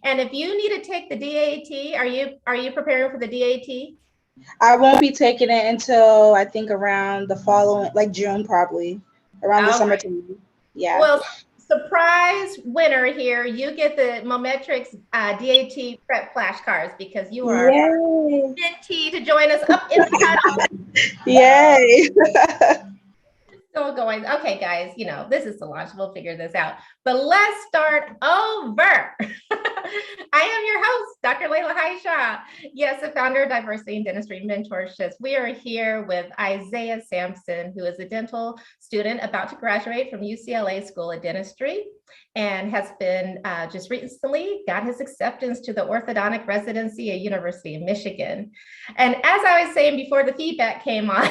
And if you need to take the DAT, are you preparing for the DAT? I won't be taking it until I think around the following, like June, probably around the Okay. summertime. Yeah. Well, surprise winner here. You get the Mometrix DAT prep flashcards because you are Yay. mentee to join us up in the huddle. Yay. Still going. Okay, guys, this is the launch. We'll figure this out. But let's start over. I am your host, Dr. Layla Haisha. Yes, the founder of Diversity in Dentistry Mentorships. We are here with Isaiah Sampson, who is a dental student about to graduate from UCLA School of Dentistry and has been just recently got his acceptance to the Orthodontic Residency at University of Michigan. And as I was saying before the feedback came on,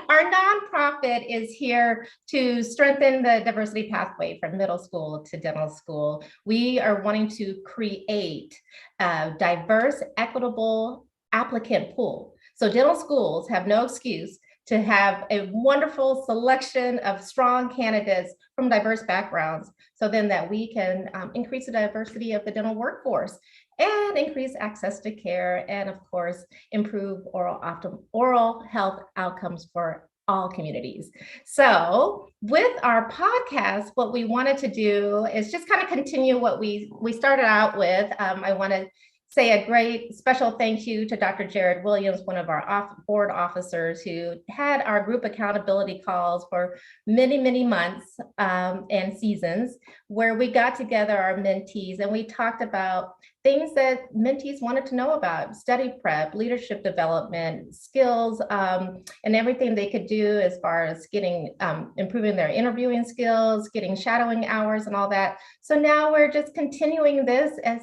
our nonprofit is here to strengthen the diversity pathway from middle school to dental school. We are wanting to create a diverse, equitable applicant pool. So dental schools have no excuse to have a wonderful selection of strong candidates from diverse backgrounds, so then that we can increase the diversity of the dental workforce and increase access to care, and of course, improve oral health outcomes for all communities. So with our podcast, what we wanted to do is just kind of continue what we started out with. I want to say a great special thank you to Dr. Jared Williams, one of our board officers who had our group accountability calls for many, many months and seasons, where we got together our mentees and we talked about things that mentees wanted to know about: study prep, leadership development, skills, and everything they could do as far as getting, improving their interviewing skills, getting shadowing hours and all that. So now we're just continuing this as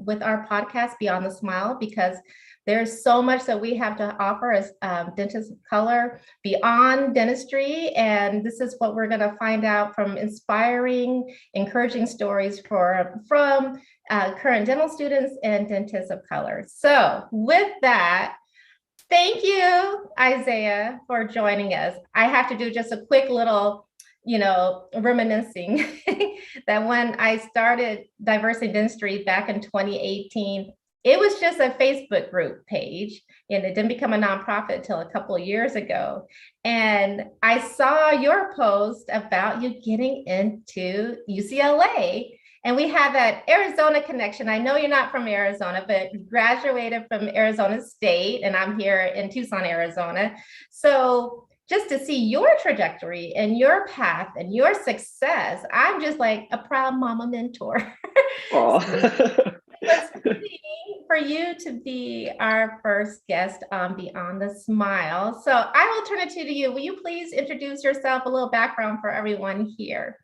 with our podcast, Beyond the Smile, because there's so much that we have to offer as dentists of color beyond dentistry. And this is what we're going to find out from inspiring, encouraging stories from current dental students and dentists of color. So with that, thank you, Isaiah, for joining us. I have to do just a quick little reminiscing that when I started Diversity Dentistry back in 2018, it was just a Facebook group page, and it didn't become a nonprofit until a couple of years ago. And I saw your post about you getting into UCLA, and we had that Arizona connection. I know you're not from Arizona, but you graduated from Arizona State, and I'm here in Tucson, Arizona. So just to see your trajectory and your path and your success, I'm just like a proud mama mentor. It's for you to be our first guest on Beyond the Smile. So I will turn it to you. Will you please introduce yourself, a little background for everyone here?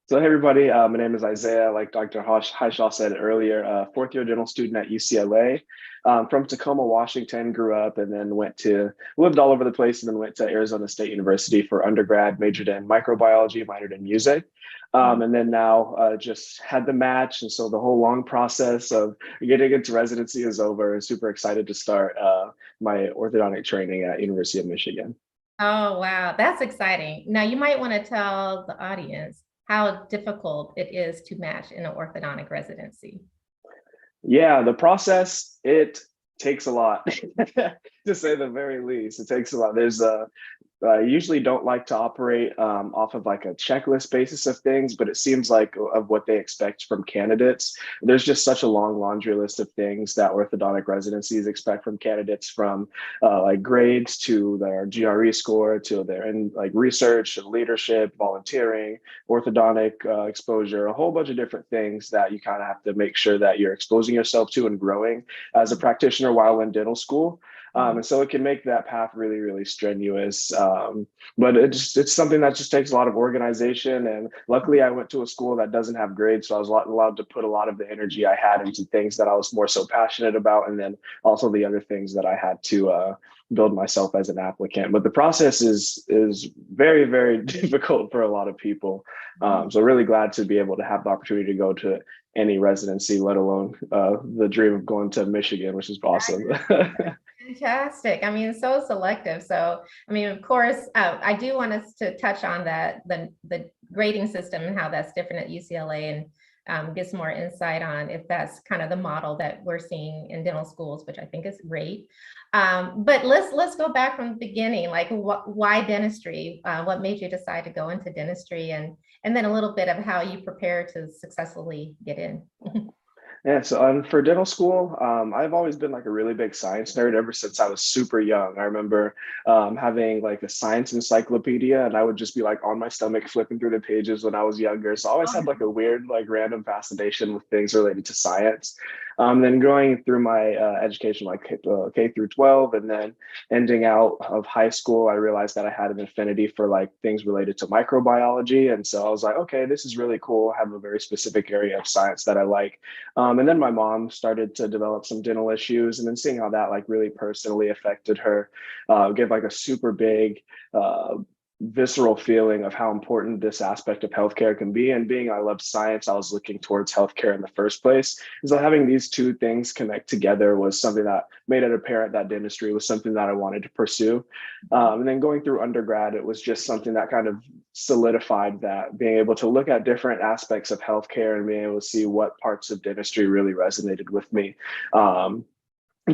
So hey everybody, my name is Isaiah. Like Dr. Haisha said earlier, fourth year dental student at UCLA. From Tacoma, Washington, grew up and then lived all over the place, and then went to Arizona State University for undergrad, majored in microbiology, minored in music. And then now just had the match. And so the whole long process of getting into residency is over. Super excited to start my orthodontic training at University of Michigan. Oh, wow. That's exciting. Now you might want to tell the audience how difficult it is to match in an orthodontic residency. Yeah, the process, it takes a lot, to say the very least. It takes a lot. I usually don't like to operate off of like a checklist basis of things, but it seems like of what they expect from candidates. There's just such a long laundry list of things that orthodontic residencies expect from candidates, from like grades to their GRE score to their research and leadership, volunteering, orthodontic exposure, a whole bunch of different things that you kind of have to make sure that you're exposing yourself to and growing as a practitioner while in dental school. And so it can make that path really, really strenuous. But it's something that just takes a lot of organization. And luckily I went to a school that doesn't have grades, so I was allowed to put a lot of the energy I had into things that I was more so passionate about, and then also the other things that I had to build myself as an applicant. But the process is very, very difficult for a lot of people. So really glad to be able to have the opportunity to go to any residency, let alone the dream of going to Michigan, which is awesome. Fantastic. I mean, so selective. So, I mean, of course, I do want us to touch on that, the grading system and how that's different at UCLA. And get some more insight on if that's kind of the model that we're seeing in dental schools, which I think is great. But let's go back from the beginning. Like, why dentistry? What made you decide to go into dentistry, and then a little bit of how you prepare to successfully get in. Yeah, so for dental school, I've always been like a really big science nerd ever since I was super young. I remember having like a science encyclopedia, and I would just be like on my stomach flipping through the pages when I was younger. So I always had like a weird, like random fascination with things related to science. Then going through my education, like K through 12, and then ending out of high school, I realized that I had an affinity for like things related to microbiology. And so I was like, okay, this is really cool. I have a very specific area of science that I like. And then my mom started to develop some dental issues, and then seeing how that like really personally affected her, gave like a super big visceral feeling of how important this aspect of healthcare can be. And being I love science, I was looking towards healthcare in the first place. And so having these two things connect together was something that made it apparent that dentistry was something that I wanted to pursue. And then going through undergrad, it was just something that kind of solidified that, being able to look at different aspects of healthcare and being able to see what parts of dentistry really resonated with me. And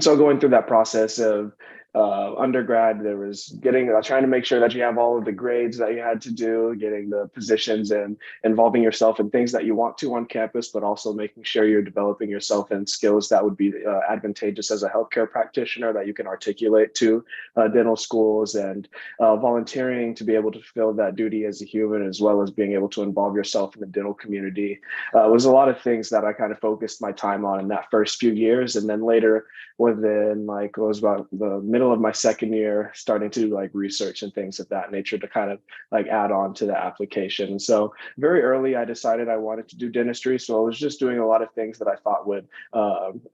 so going through that process of undergrad, there was trying to make sure that you have all of the grades that you had to do, getting the positions and involving yourself in things that you want to on campus, but also making sure you're developing yourself in skills that would be advantageous as a healthcare practitioner that you can articulate to dental schools, and volunteering to be able to fulfill that duty as a human, as well as being able to involve yourself in the dental community. Was a lot of things that I kind of focused my time on in that first few years. And then later, within like it was about the middle of my second year, starting to do like research and things of that nature to kind of like add on to the application. And so very early, I decided I wanted to do dentistry. So I was just doing a lot of things that I thought would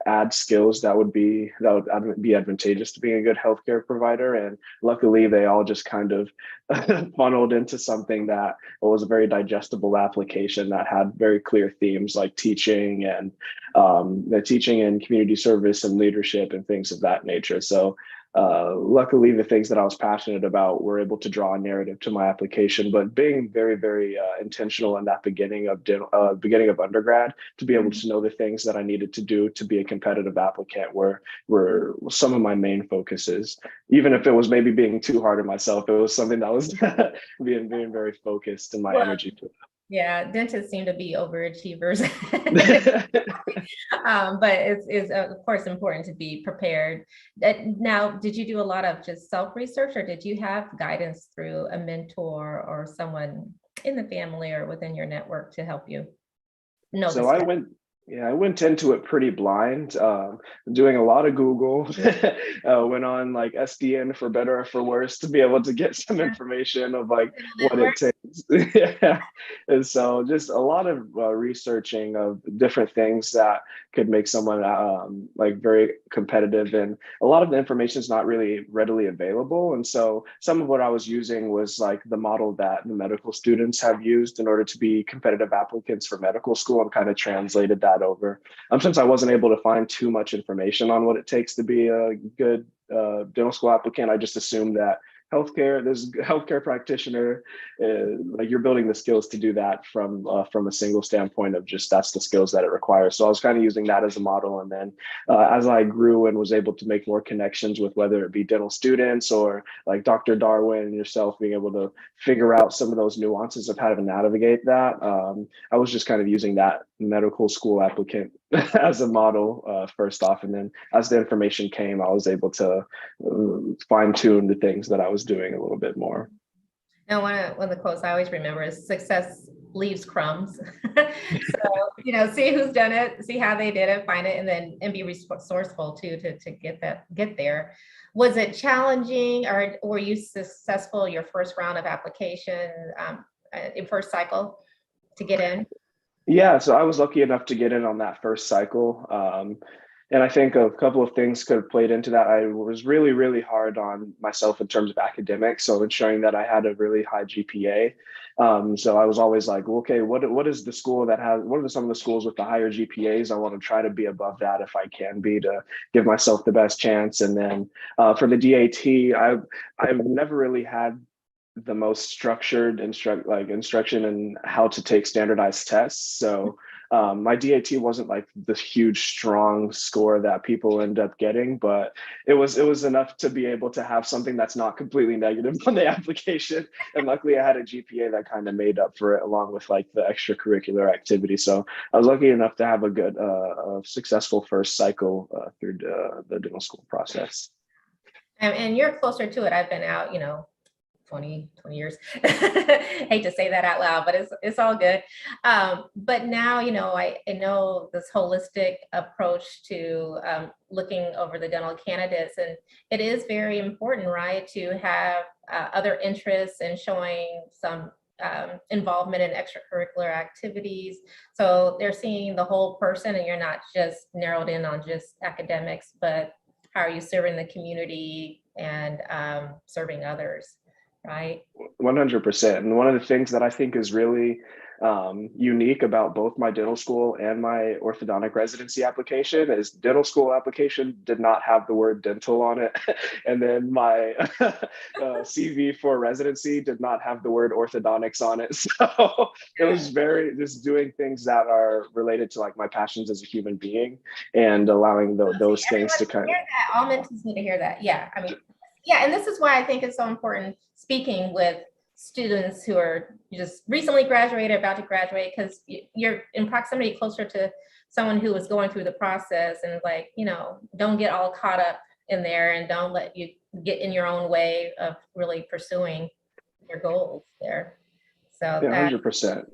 add skills that would be advantageous to being a good healthcare provider. And luckily, they all just kind of funneled into something that was a very digestible application that had very clear themes like teaching and the teaching and community service and leadership and things of that nature. So luckily, the things that I was passionate about were able to draw a narrative to my application, but being very, very intentional in that beginning of undergrad to be able to know the things that I needed to do to be a competitive applicant were some of my main focuses. Even if it was maybe being too hard on myself, it was something that was being very focused in my energy to it. Yeah, dentists seem to be overachievers. But it's of course important to be prepared. Now, did you do a lot of just self-research, or did you have guidance through a mentor or someone in the family or within your network to help you know? So I went into it pretty blind, doing a lot of Google, went on like SDN for better or for worse to be able to get some information of like what it takes. Yeah. And so just a lot of researching of different things that could make someone like very competitive. And a lot of the information is not really readily available. And so some of what I was using was like the model that the medical students have used in order to be competitive applicants for medical school, and kind of translated that over. Since I wasn't able to find too much information on what it takes to be a good dental school applicant, I just assumed that there's a healthcare practitioner, like you're building the skills to do that from a single standpoint of just that's the skills that it requires. So I was kind of using that as a model. And then as I grew and was able to make more connections with whether it be dental students or like Dr. Darwin and yourself, being able to figure out some of those nuances of how to navigate that, I was just kind of using that medical school applicant as a model first off. And then as the information came, I was able to fine tune the things that I was doing a little bit more. Now, one of the quotes I always remember is success leaves crumbs. So, see who's done it, see how they did it, find it, and be resourceful too to get there. Was it challenging, or were you successful your first round of application in first cycle to get in? Yeah, so I was lucky enough to get in on that first cycle. And I think a couple of things could have played into that. I was really, really hard on myself in terms of academics, so ensuring that I had a really high GPA. So I was always like, well, okay, what is the school that has, what are some of the schools with the higher GPAs? I want to try to be above that if I can be, to give myself the best chance. And then for the DAT, I've never really had the most structured instruction in how to take standardized tests. So My DAT wasn't like the huge, strong score that people end up getting, but it was enough to be able to have something that's not completely negative on the application. And luckily I had a GPA that kind of made up for it, along with like the extracurricular activity. So I was lucky enough to have a good, successful first cycle through the dental school process. And you're closer to it. I've been out, 20 years. Hate to say that out loud, but it's all good. But now, I know this holistic approach to looking over the dental candidates, and it is very important, right, to have other interests and showing some involvement in extracurricular activities. So they're seeing the whole person, and you're not just narrowed in on just academics, but how are you serving the community and serving others, right? 100%. And one of the things that I think is really unique about both my dental school and my orthodontic residency application is dental school application did not have the word dental on it. And then my CV for residency did not have the word orthodontics on it. So it was very just doing things that are related to like my passions as a human being and allowing those things to kind of. All mentees need to hear that. Yeah. I mean, yeah. And this is why I think it's so important speaking with students who are just recently graduated, about to graduate, because you're in proximity closer to someone who is going through the process, and like, don't get all caught up in there and don't let you get in your own way of really pursuing your goals there. So 100%.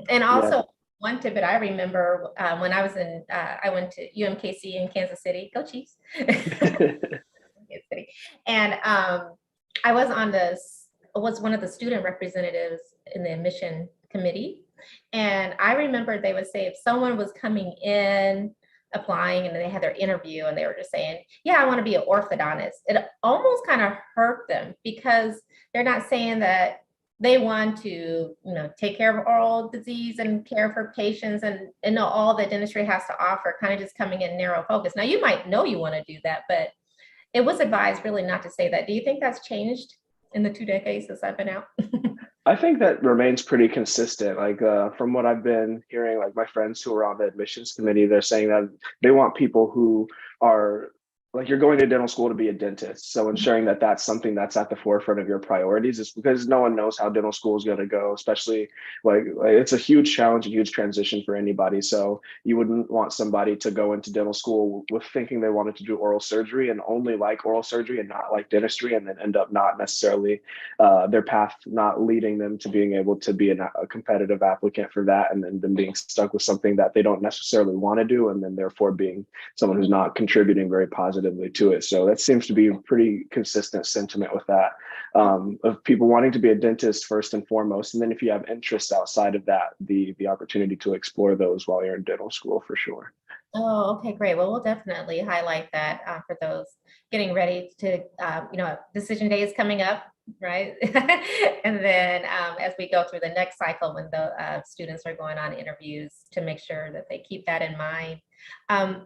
And also one tidbit I remember when I was I went to UMKC in Kansas City, go Chiefs. And I was one of the student representatives in the admission committee. And I remember they would say if someone was coming in applying and they had their interview and they were just saying, yeah, I want to be an orthodontist, it almost kind of hurt them, because they're not saying that they want to, take care of oral disease and care for patients and know all that dentistry has to offer, kind of just coming in narrow focus. Now you might know you want to do that, but it was advised really not to say that. Do you think that's changed in the 2 decades since I've been out? I think that remains pretty consistent. Like from what I've been hearing, like my friends who are on the admissions committee, they're saying that they want people who are like, you're going to dental school to be a dentist. So ensuring that that's something that's at the forefront of your priorities is because no one knows how dental school is going to go, especially like it's a huge challenge, a huge transition for anybody. So you wouldn't want somebody to go into dental school with thinking they wanted to do oral surgery and only like oral surgery and not like dentistry, and then end up not necessarily their path not leading them to being able to be a competitive applicant for that, and then them being stuck with something that they don't necessarily want to do, and then therefore being someone who's not contributing very positively to it. So that seems to be a pretty consistent sentiment with that, of people wanting to be a dentist first and foremost. And then if you have interests outside of that, the opportunity to explore those while you're in dental school for sure. Oh, okay, great. Well, we'll definitely highlight that for those getting ready to, decision day is coming up, right? And then as we go through the next cycle, when the students are going on interviews, to make sure that they keep that in mind.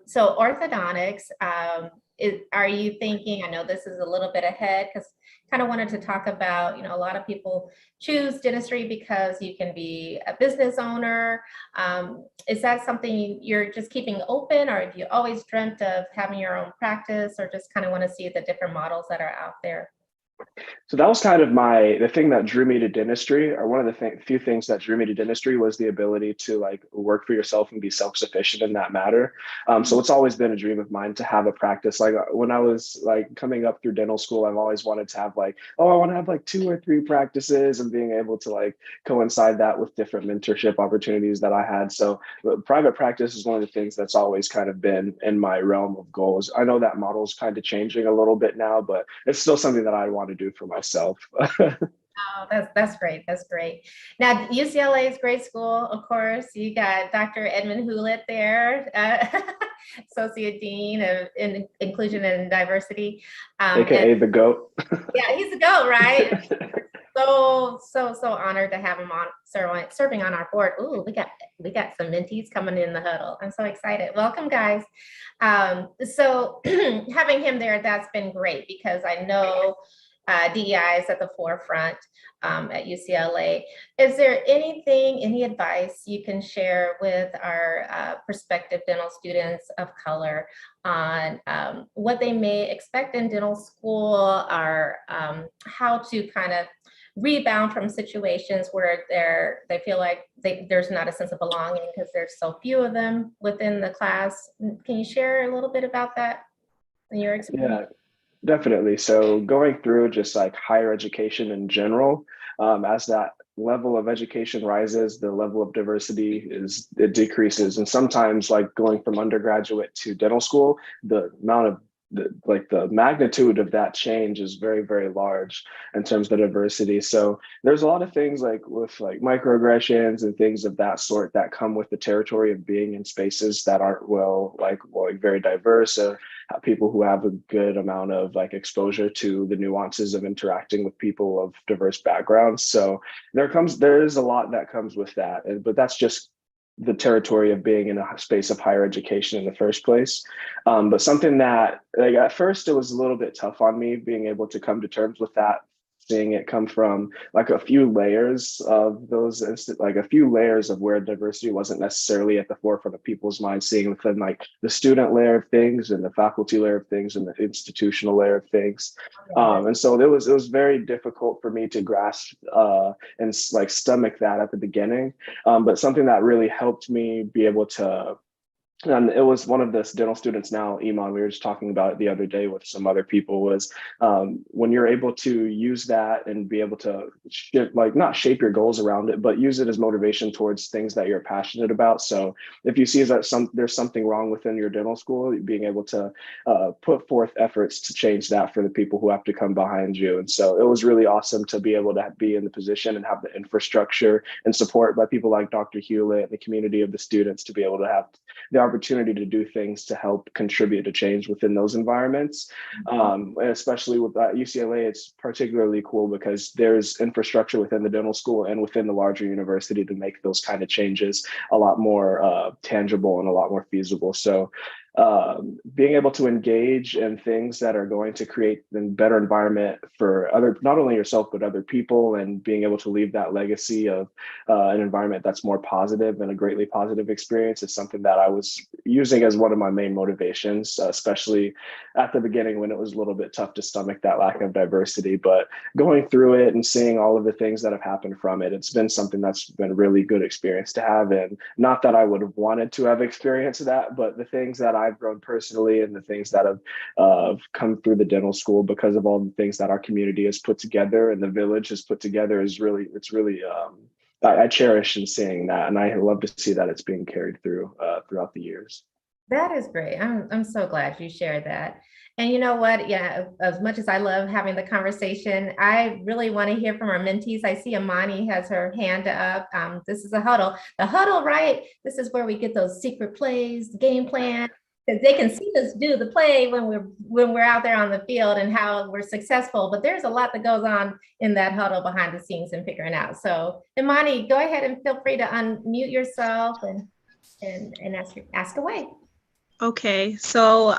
So orthodontics, are you thinking, I know this is a little bit ahead, because kind of wanted to talk about, a lot of people choose dentistry because you can be a business owner. Is that something you're just keeping open, or have you always dreamt of having your own practice, or just kind of want to see the different models that are out there? So that was kind of the thing that drew me to dentistry, or one of the few things that drew me to dentistry, was the ability to like work for yourself and be self-sufficient in that matter. So it's always been a dream of mine to have a practice. Like when I was like coming up through dental school, I've always wanted to have like, I want to have like 2 or 3 practices, and being able to like coincide that with different mentorship opportunities that I had. So private practice is one of the things that's always kind of been in my realm of goals. I know that model is kind of changing a little bit now, but it's still something that I want to do for myself. Oh, that's great. That's great. Now, UCLA is great school, of course. You got Dr. Edmund Hewlett there, Associate Dean of Inclusion and Diversity. AKA the GOAT. Yeah, he's the GOAT, right? So honored to have him on serving on our board. Ooh, we got some mentees coming in the huddle. I'm so excited. Welcome, guys. So having him there, that's been great, because I know DEI is at the forefront at UCLA. Is there anything, any advice you can share with our prospective dental students of color on what they may expect in dental school, or how to kind of rebound from situations where they feel like there's not a sense of belonging because there's so few of them within the class? Can you share a little bit about that in your experience? Yeah, definitely. So going through just like higher education in general, as that level of education rises, the level of diversity it decreases. And sometimes like going from undergraduate to dental school, the amount of the magnitude of that change is very, very large in terms of the diversity. So there's a lot of things like with like microaggressions and things of that sort that come with the territory of being in spaces that aren't very diverse, people who have a good amount of like exposure to the nuances of interacting with people of diverse backgrounds. So there is a lot that comes with that, but that's just the territory of being in a space of higher education in the first place. But something that like at first it was a little bit tough on me being able to come to terms with that, seeing it come from like a few layers of like a few layers of where diversity wasn't necessarily at the forefront of people's minds, seeing within like the student layer of things and the faculty layer of things and the institutional layer of things. And so it was very difficult for me to grasp and like stomach that at the beginning. But something that really helped me be able to, and it was one of the dental students now, Iman, we were just talking about it the other day with some other people, was when you're able to use that and be able to not shape your goals around it, but use it as motivation towards things that you're passionate about. So if you see that there's something wrong within your dental school, being able to put forth efforts to change that for the people who have to come behind you. And so it was really awesome to be able to be in the position and have the infrastructure and support by people like Dr. Hewlett and the community of the students to be able to have the opportunity to do things to help contribute to change within those environments. Especially with UCLA, it's particularly cool because there's infrastructure within the dental school and within the larger university to make those kind of changes a lot more tangible and a lot more feasible. So being able to engage in things that are going to create a better environment for not only yourself, but other people, and being able to leave that legacy of an environment that's more positive and a greatly positive experience is something that I was using as one of my main motivations, especially at the beginning when it was a little bit tough to stomach that lack of diversity. But going through it and seeing all of the things that have happened from it, it's been something that's been a really good experience to have. And not that I would have wanted to have experienced that, but the things that I've grown personally and the things that have come through the dental school because of all the things that our community has put together and the village has put together it's really I cherish in seeing that, and I love to see that it's being carried through throughout the years. That is great. I'm so glad you shared that. And you know what? Yeah, as much as I love having the conversation, I really want to hear from our mentees. I see Amani has her hand up. This is a huddle. The huddle, right? This is where we get those secret plays, game plan, because they can see us do the play when we're out there on the field and how we're successful. But there's a lot that goes on in that huddle behind the scenes and figuring out. So Imani, go ahead and feel free to unmute yourself and ask away. Okay, so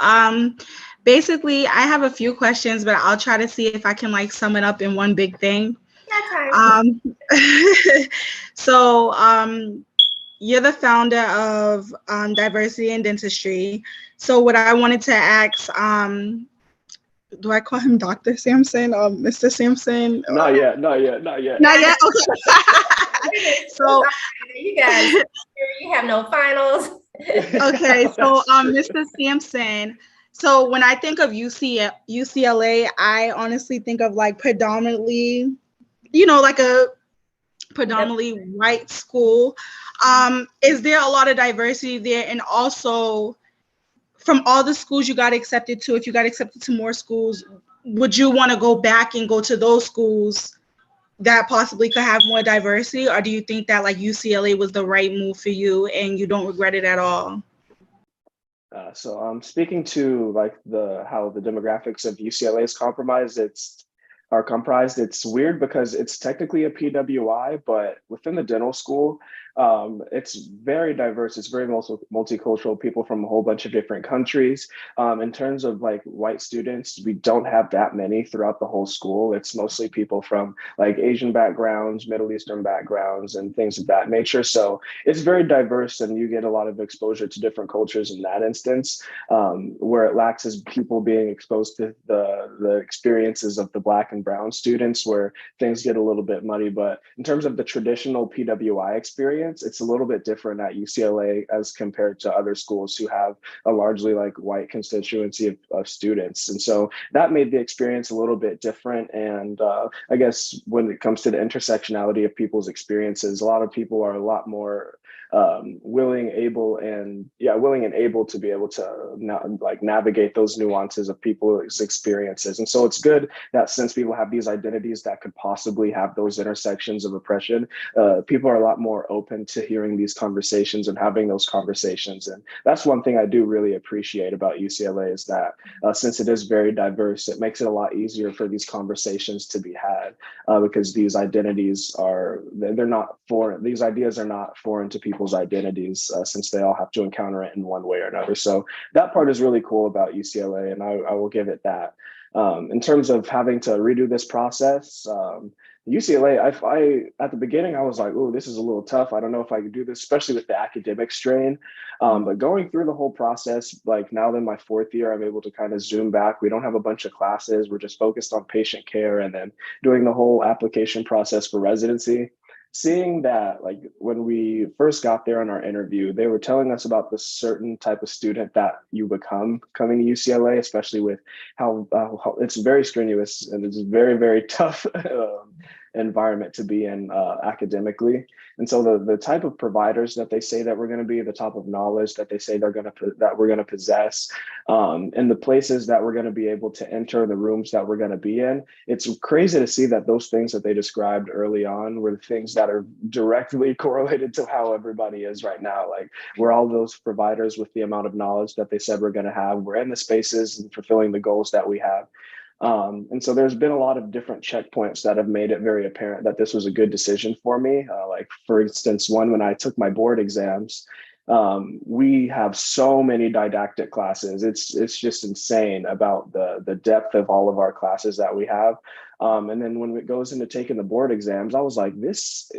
basically I have a few questions, but I'll try to see if I can like sum it up in one big thing. So you're the founder of Diversity in Dentistry. So what I wanted to ask, do I call him Dr. Sampson or Mr. Sampson? Not yet. Not yet? Okay. So you guys, you have no finals. Okay, so Mr. Sampson, so when I think of UCLA, I honestly think of like predominantly, like a predominantly white school. Is there a lot of diversity there? And also from all the schools you got accepted to, if you got accepted to more schools, would you want to go back and go to those schools that possibly could have more diversity? Or do you think that like UCLA was the right move for you and you don't regret it at all? So speaking to like how the demographics of UCLA is comprised, it's weird because it's technically a PWI, but within the dental school, It's very diverse. It's very multicultural, people from a whole bunch of different countries. In terms of like white students, we don't have that many throughout the whole school. It's mostly people from like Asian backgrounds, Middle Eastern backgrounds, and things of that nature. So it's very diverse, and you get a lot of exposure to different cultures in that instance. Where it lacks is people being exposed to the experiences of the Black and Brown students, where things get a little bit muddy. But in terms of the traditional PWI experience, it's a little bit different at UCLA as compared to other schools who have a largely like white constituency of students. And so that made the experience a little bit different. And I guess when it comes to the intersectionality of people's experiences, a lot of people are a lot more willing and able to be able to navigate those nuances of people's experiences. And so it's good that since people have these identities that could possibly have those intersections of oppression, people are a lot more open to hearing these conversations and having those conversations. And that's one thing I do really appreciate about UCLA, is that since it is very diverse, it makes it a lot easier for these conversations to be had, because these identities they're not foreign. These ideas are not foreign to people's identities, since they all have to encounter it in one way or another. So that part is really cool about UCLA, and I will give it that. In terms of having to redo this process, UCLA, I at the beginning, I was like, oh, this is a little tough. I don't know if I could do this, especially with the academic strain. But going through the whole process, like now in my fourth year, I'm able to kind of zoom back. We don't have a bunch of classes. We're just focused on patient care, and then doing the whole application process for residency. Seeing that, like when we first got there on our interview, they were telling us about the certain type of student that you become coming to UCLA, especially with how it's very strenuous and it's very, very tough environment to be in academically. And so the type of providers that they say that we're going to be, the type of knowledge that they say that we're going to possess, and the places that we're going to be able to enter, the rooms that we're going to be in, it's crazy to see that those things that they described early on were the things that are directly correlated to how everybody is right now. Like we're all those providers with the amount of knowledge that they said we're going to have. We're in the spaces and fulfilling the goals that we have. And so there's been a lot of different checkpoints that have made it very apparent that this was a good decision for me. Like for instance, when I took my board exams, we have so many didactic classes. It's just insane about the depth of all of our classes that we have. And then when it goes into taking the board exams, I was like, this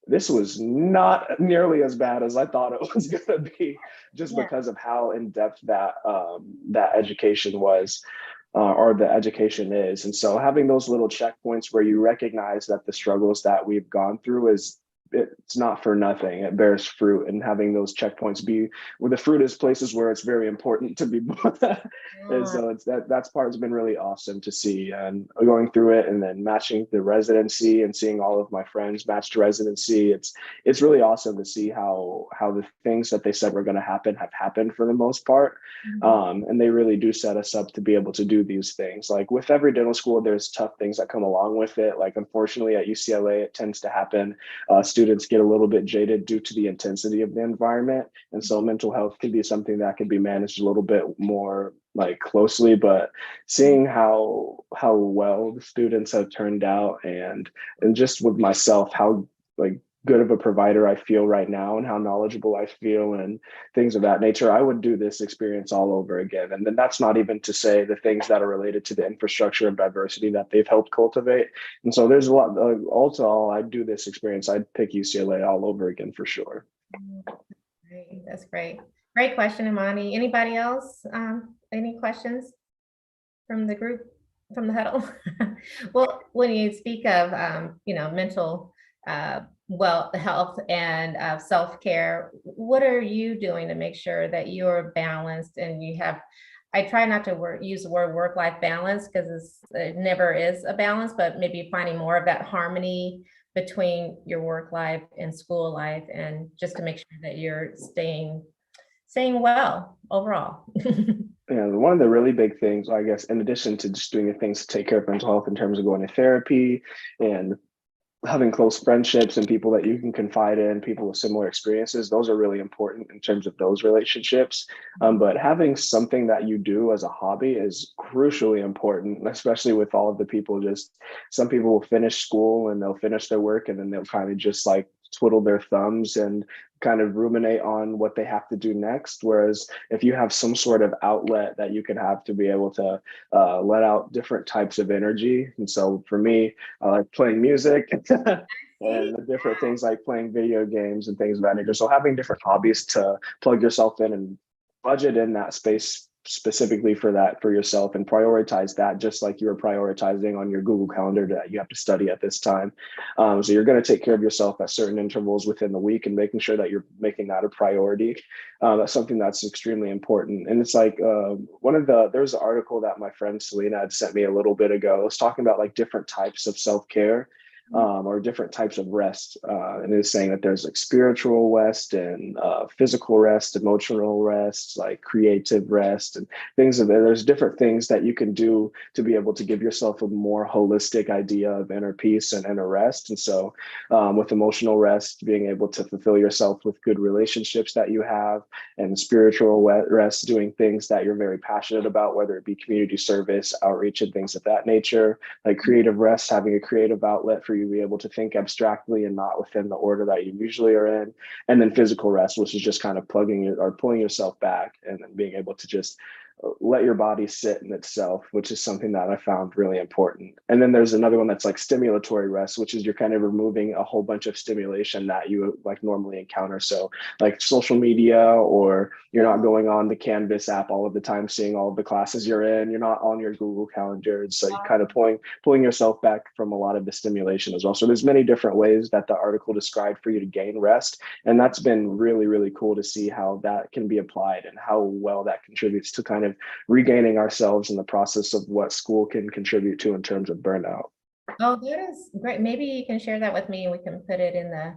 was not nearly as bad as I thought it was going to be, just because of how in depth that education was. Or the education is. And so having those little checkpoints where you recognize that the struggles that we've gone through it's not for nothing. It bears fruit, and having those checkpoints be where the fruit is places where it's very important to be. And so that's part has been really awesome to see, and going through it and then matching the residency and seeing all of my friends match to residency. It's really awesome to see how the things that they said were going to happen have happened for the most part. And they really do set us up to be able to do these things. Like with every dental school, there's tough things that come along with it. Like unfortunately at UCLA, it tends to happen. Students get a little bit jaded due to the intensity of the environment. And so mental health could be something that could be managed a little bit more like closely, but seeing how well the students have turned out, and just with myself, how like good of a provider I feel right now and how knowledgeable I feel and things of that nature, I would do this experience all over again. And then that's not even to say the things that are related to the infrastructure of diversity that they've helped cultivate. And so there's a lot, all to all, I'd do this experience. I'd pick UCLA all over again for sure. Great. That's great. Great question, Imani. Anybody else? Any questions from the group, from the huddle? Well, when you speak of, mental health and self-care, what are you doing to make sure that you're balanced and you have, I try not to use the word work-life balance because it never is a balance, but maybe finding more of that harmony between your work life and school life, and just to make sure that you're staying well overall. Yeah, one of the really big things, I guess, in addition to just doing the things to take care of mental health in terms of going to therapy and having close friendships and people that you can confide in, people with similar experiences, those are really important in terms of those relationships. But having something that you do as a hobby is crucially important, especially with all of the people. Just some people will finish school and they'll finish their work and then they'll kind of just like twiddle their thumbs and kind of ruminate on what they have to do next. Whereas if you have some sort of outlet that you can have to be able to let out different types of energy. And so for me, I like playing music and the different things like playing video games and things of that nature. So having different hobbies to plug yourself in and budget in that space specifically for that for yourself and prioritize that just like you were prioritizing on your Google Calendar that you have to study at this time. So you're going to take care of yourself at certain intervals within the week and making sure that you're making that a priority. That's something that's extremely important. And it's like there's an article that my friend Selena had sent me a little bit ago. It was talking about like different types of self-care. Or different types of rest. And it's saying that there's like spiritual rest and physical rest, emotional rest, like creative rest and things of that. There's different things that you can do to be able to give yourself a more holistic idea of inner peace and inner rest. And so with emotional rest, being able to fulfill yourself with good relationships that you have, and spiritual rest, doing things that you're very passionate about, whether it be community service, outreach, and things of that nature. Like creative rest, having a creative outlet for you to be able to think abstractly and not within the order that you usually are in. And then physical rest, which is just kind of pulling yourself back and then being able to just let your body sit in itself, which is something that I found really important. And then there's another one that's like stimulatory rest, which is you're kind of removing a whole bunch of stimulation that you like normally encounter. So like social media, or you're not going on the Canvas app all of the time, seeing all of the classes you're in, you're not on your Google Calendar. So you're kind of pulling yourself back from a lot of the stimulation as well. So there's many different ways that the article described for you to gain rest. And that's been really, really cool to see how that can be applied and how well that contributes to kind of regaining ourselves in the process of what school can contribute to in terms of burnout. Oh, that is great. Maybe you can share that with me and we can put it in the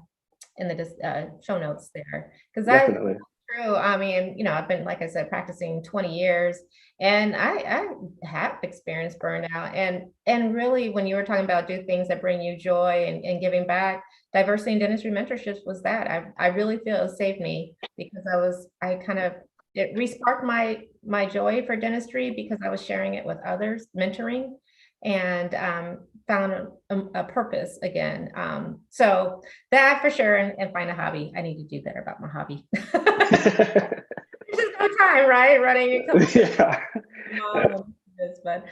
show notes there. Because that's Definitely. true. I mean, I've been, like I said, practicing 20 years and I have experienced burnout. And really, when you were talking about do things that bring you joy and giving back, diversity in dentistry mentorships was that. I really feel it saved me because it re-sparked my joy for dentistry because I was sharing it with others, mentoring, and found a purpose again. So that for sure, and find a hobby. I need to do better about my hobby. It's just no time, right? Running your company. Yeah. But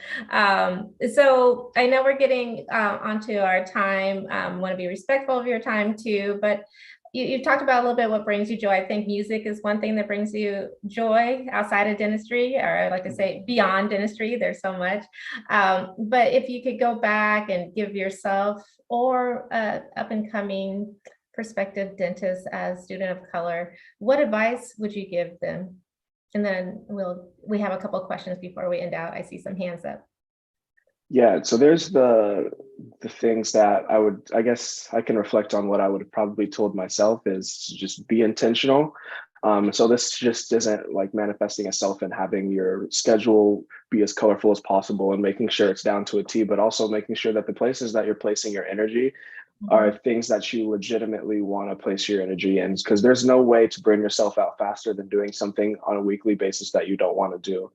so I know we're getting onto our time. Want to be respectful of your time too, but you talked about a little bit what brings you joy. I think music is one thing that brings you joy outside of dentistry, or I like to say beyond dentistry. There's so much. But if you could go back and give yourself or up and coming prospective dentist as student of color, what advice would you give them? And then we have a couple of questions before we end out. I see some hands up. Yeah, so there's the things that I guess I can reflect on what I would have probably told myself is just be intentional. So this just isn't like manifesting itself in having your schedule be as colorful as possible and making sure it's down to a T, but also making sure that the places that you're placing your energy are things that you legitimately want to place your energy in, because there's no way to burn yourself out faster than doing something on a weekly basis that you don't want to do.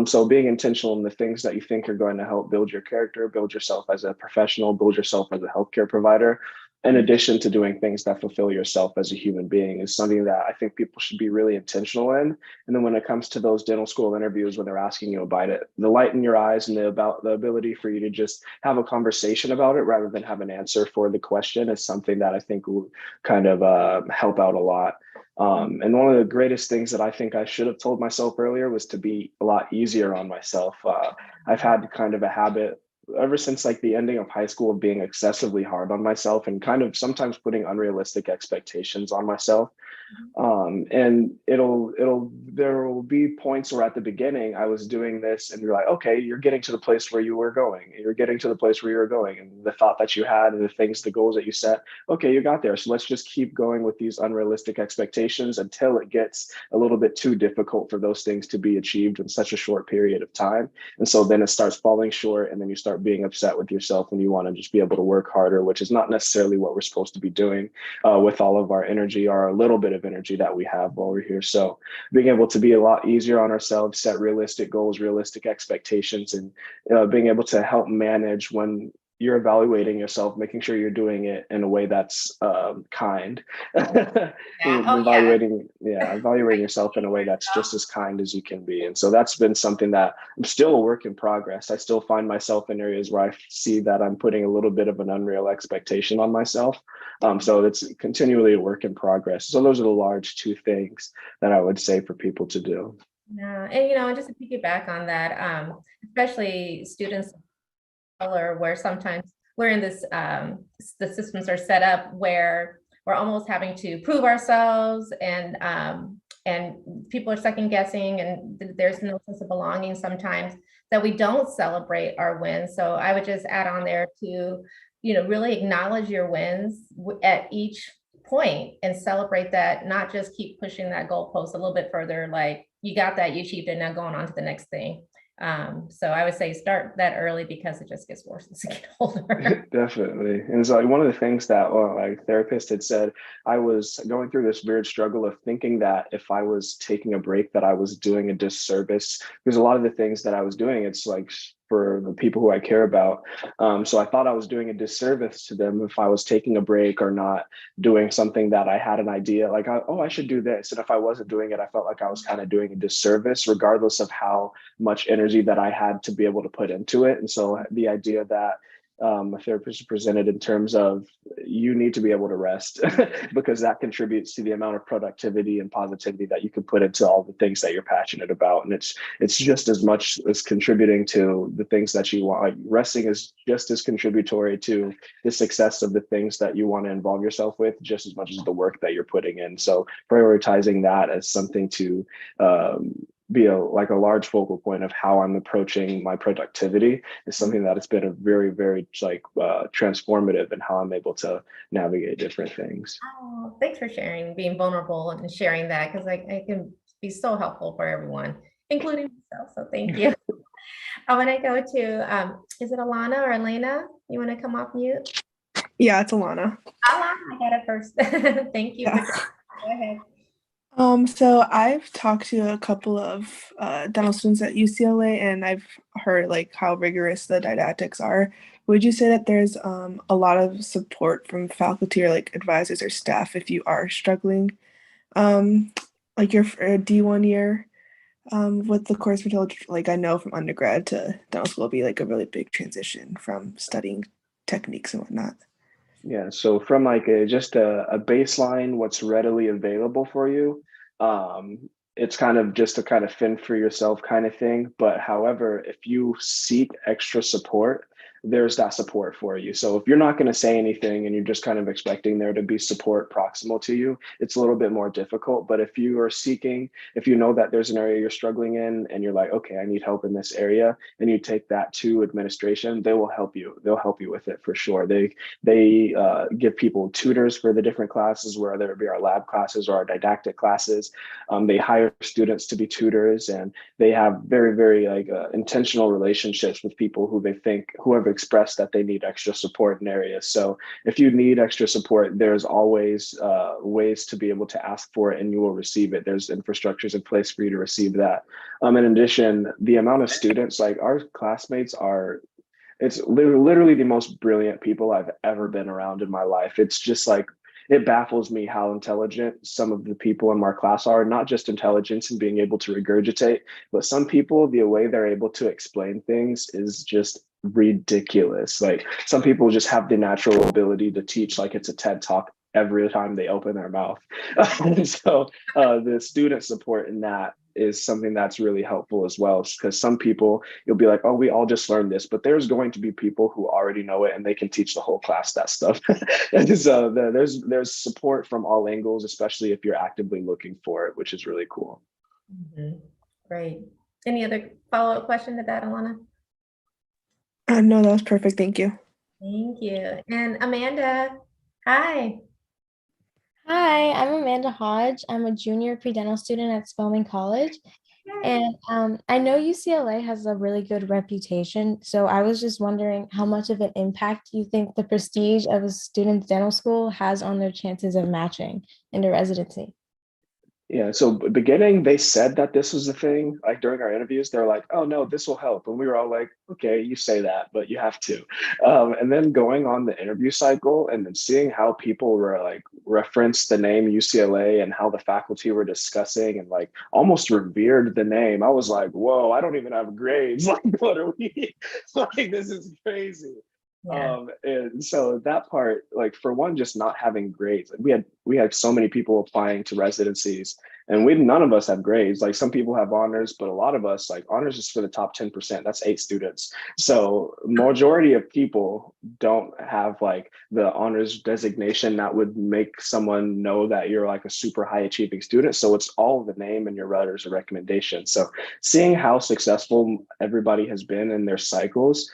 So being intentional in the things that you think are going to help build your character, build yourself as a professional, build yourself as a healthcare provider, in addition to doing things that fulfill yourself as a human being, is something that I think people should be really intentional in. And then when it comes to those dental school interviews, when they're asking you about it, the light in your eyes and the ability for you to just have a conversation about it rather than have an answer for the question is something that I think will kind of help out a lot. And one of the greatest things that I think I should have told myself earlier was to be a lot easier on myself. I've had kind of a habit ever since like the ending of high school of being excessively hard on myself and kind of sometimes putting unrealistic expectations on myself. And there will be points where at the beginning I was doing this and you're like, okay, you're getting to the place where you were going. You're getting to the place where you were going, and the thought that you had and the goals that you set, okay, you got there. So let's just keep going with these unrealistic expectations until it gets a little bit too difficult for those things to be achieved in such a short period of time. And so then it starts falling short, and then you start being upset with yourself when you want to just be able to work harder, which is not necessarily what we're supposed to be doing with all of our energy, or a little bit of energy that we have while we're here. So being able to be a lot easier on ourselves, set realistic goals, realistic expectations, and being able to help manage when you're evaluating yourself, making sure you're doing it in a way that's kind. Yeah. Oh, yeah. Evaluating yourself in a way that's just as kind as you can be. And so that's been something that I'm still a work in progress. I still find myself in areas where I see that I'm putting a little bit of an unreal expectation on myself. So it's continually a work in progress. So those are the large two things that I would say for people to do. Yeah, and just to piggyback on that, especially students of color, where sometimes we're in this, the systems are set up where we're almost having to prove ourselves, and people are second guessing, and there's no sense of belonging sometimes, that we don't celebrate our wins. So I would just add on there to, really acknowledge your wins at each point and celebrate that, not just keep pushing that goalpost a little bit further, like you got that, you achieved it, now going on to the next thing. So I would say start that early, because it just gets worse as you get older. Definitely. And so like one of the things that like therapist had said, I was going through this weird struggle of thinking that if I was taking a break that I was doing a disservice, because a lot of the things that I was doing, it's like for the people who I care about. So I thought I was doing a disservice to them if I was taking a break or not doing something that I had an idea like, I should do this. And if I wasn't doing it, I felt like I was kind of doing a disservice, regardless of how much energy that I had to be able to put into it. And so the idea that a therapist presented in terms of you need to be able to rest because that contributes to the amount of productivity and positivity that you can put into all the things that you're passionate about. And it's just as much as contributing to the things that you want. Like resting is just as contributory to the success of the things that you want to involve yourself with, just as much as the work that you're putting in. So prioritizing that as something to be a large focal point of how I'm approaching my productivity is something that has been a very, very transformative in how I'm able to navigate different things. Oh, thanks for sharing, being vulnerable and sharing that, because I can be so helpful for everyone, including myself. So thank you. I want to go to, is it Alana or Elena? You want to come off mute? Yeah, it's Alana. Alana, I got it first. Thank you. Yeah. Go ahead. So I've talked to a couple of dental students at UCLA, and I've heard like how rigorous the didactics are. Would you say that there's a lot of support from faculty or like advisors or staff if you are struggling, like your D1 year with the course material? Like I know from undergrad to dental school will be like a really big transition from studying techniques and whatnot. Yeah, so from like just a baseline, what's readily available for you, it's kind of just a kind of fend for yourself kind of thing. But however, if you seek extra support, there's that support for you. So if you're not going to say anything and you're just kind of expecting there to be support proximal to you, it's a little bit more difficult. But if you are seeking, if you know that there's an area you're struggling in and you're like, okay, I need help in this area, and you take that to administration, they will help you. They'll help you with it for sure. They give people tutors for the different classes, whether it be our lab classes or our didactic classes. They hire students to be tutors, and they have very, very intentional relationships with people who have expressed that they need extra support in areas. So if you need extra support, there's always ways to be able to ask for it, and you will receive it. There's infrastructures in place for you to receive that. In addition, the amount of students, like our classmates are, it's literally the most brilliant people I've ever been around in my life. It's just like, it baffles me how intelligent some of the people in our class are, not just intelligence and being able to regurgitate, but some people, the way they're able to explain things is just ridiculous. Like some people just have the natural ability to teach like it's a TED talk every time they open their mouth. So the student support in that is something that's really helpful as well, because some people, you'll be like, oh, we all just learned this, but there's going to be people who already know it and they can teach the whole class that stuff. And so there's support from all angles, especially if you're actively looking for it, which is really cool. Mm-hmm. Great. Any other follow-up question to that, Alana? No, that was perfect. Thank you. Thank you. And Amanda, hi. Hi, I'm Amanda Hodge. I'm a junior pre-dental student at Spelman College. And I know UCLA has a really good reputation. So I was just wondering how much of an impact you think the prestige of a student's dental school has on their chances of matching into residency. Yeah, so beginning, they said that this was a thing. Like during our interviews, they're like, "Oh no, this will help," and we were all like, "Okay, you say that, but you have to." And then going on the interview cycle, and then seeing how people were like referenced the name UCLA and how the faculty were discussing and like almost revered the name. I was like, "Whoa, I don't even have grades. Like, what are we? Like, this is crazy." Yeah. And so that part, like for one, just not having grades. Like we had so many people applying to residencies, and we none of us have grades. Like some people have honors, but a lot of us, like honors is for the top 10%. That's 8 students. So majority of people don't have like the honors designation that would make someone know that you're like a super high achieving student. So it's all the name and your letters of recommendation. So seeing how successful everybody has been in their cycles,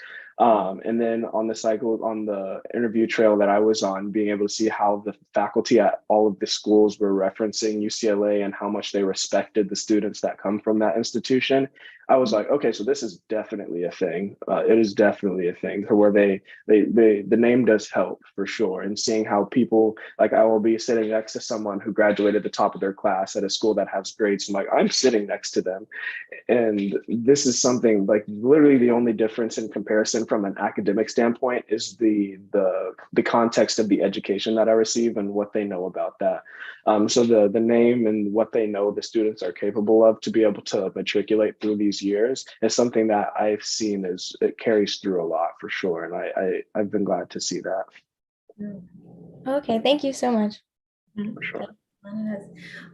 and then on the cycle, on the interview trail that I was on, being able to see how the faculty at all of the schools were referencing UCLA and how much they respected the students that come from that institution, I was like, okay, so this is definitely a thing. It is definitely a thing where the name does help for sure. And seeing how people, like I will be sitting next to someone who graduated the top of their class at a school that has grades. I'm like, I'm sitting next to them, and this is something like literally the only difference in comparison from an academic standpoint is the context of the education that I receive and what they know about that. So the name and what they know the students are capable of to be able to matriculate through these years is something that I've seen is it carries through a lot for sure. And I've been glad to see that Okay, thank you so much. for sure.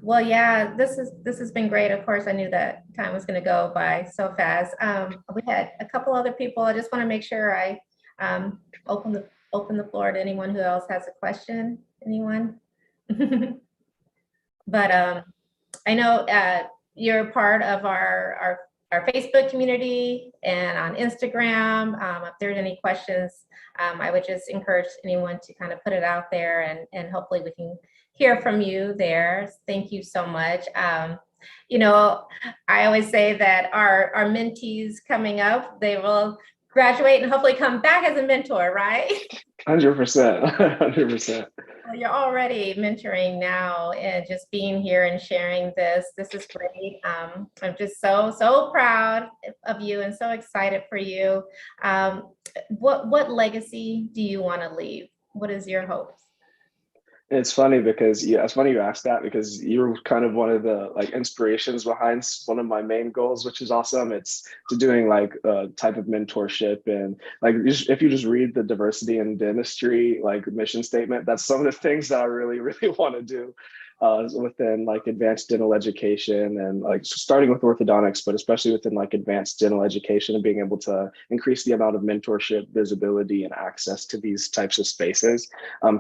Well, yeah, this has been great. Of course, I knew that time was going to go by so fast. We had a couple other people. I just want to make sure I open the floor to anyone who else has a question. Anyone? But I know you're part of our Facebook community and on Instagram. If there's any questions, I would just encourage anyone to kind of put it out there, and hopefully we can hear from you there. Thank you so much. You know, I always say that our mentees coming up, they will graduate and hopefully come back as a mentor, right? 100%, 100%. Well, you're already mentoring now, and just being here and sharing this is great. I'm just so proud of you and so excited for you. What legacy do you want to leave? What is your hopes? It's funny because yeah, it's funny you asked that because you're kind of one of the like inspirations behind one of my main goals, which is awesome. It's to doing like a type of mentorship and like if you just read the diversity in dentistry like mission statement, that's some of the things that I really want to do within like advanced dental education and like starting with orthodontics, but especially within like advanced dental education and being able to increase the amount of mentorship, visibility, and access to these types of spaces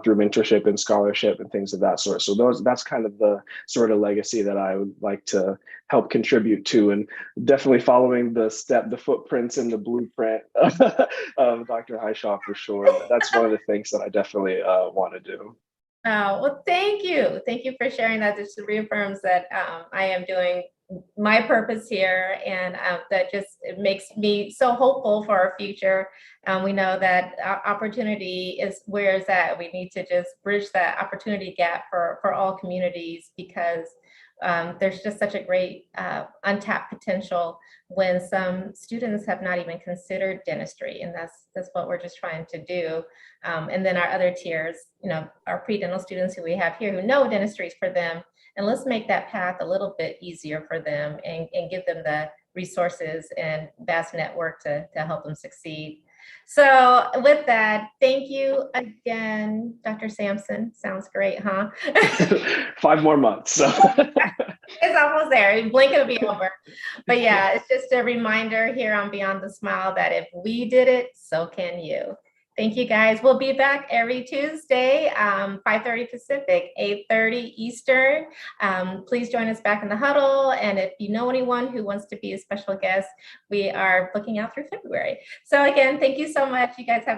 through mentorship and scholarship and things of that sort. So that's kind of the sort of legacy that I would like to help contribute to, and definitely following the footprints and the blueprint of Dr. Highshaw for sure. That's one of the things that I definitely want to do. Oh, well, thank you. Thank you for sharing that. This reaffirms that I am doing my purpose here, and that just it makes me so hopeful for our future. We know that opportunity is where it's at. We need to just bridge that opportunity gap for all communities, because there's just such a great untapped potential when some students have not even considered dentistry, and that's what we're just trying to do. And then our other tiers, you know, our pre-dental students who we have here who know dentistry is for them, and let's make that path a little bit easier for them, and give them the resources and vast network to help them succeed. So with that, thank you again, Dr. Sampson. Sounds great, huh? 5 more months. So. It's almost there. Blink, it'll be over. But yeah, it's just a reminder here on Beyond the Smile that if we did it, so can you. Thank you, guys. We'll be back every Tuesday, 5:30 Pacific, 8:30 Eastern. Please join us back in the huddle. And if you know anyone who wants to be a special guest, we are booking out through February. So again, thank you so much. You guys have a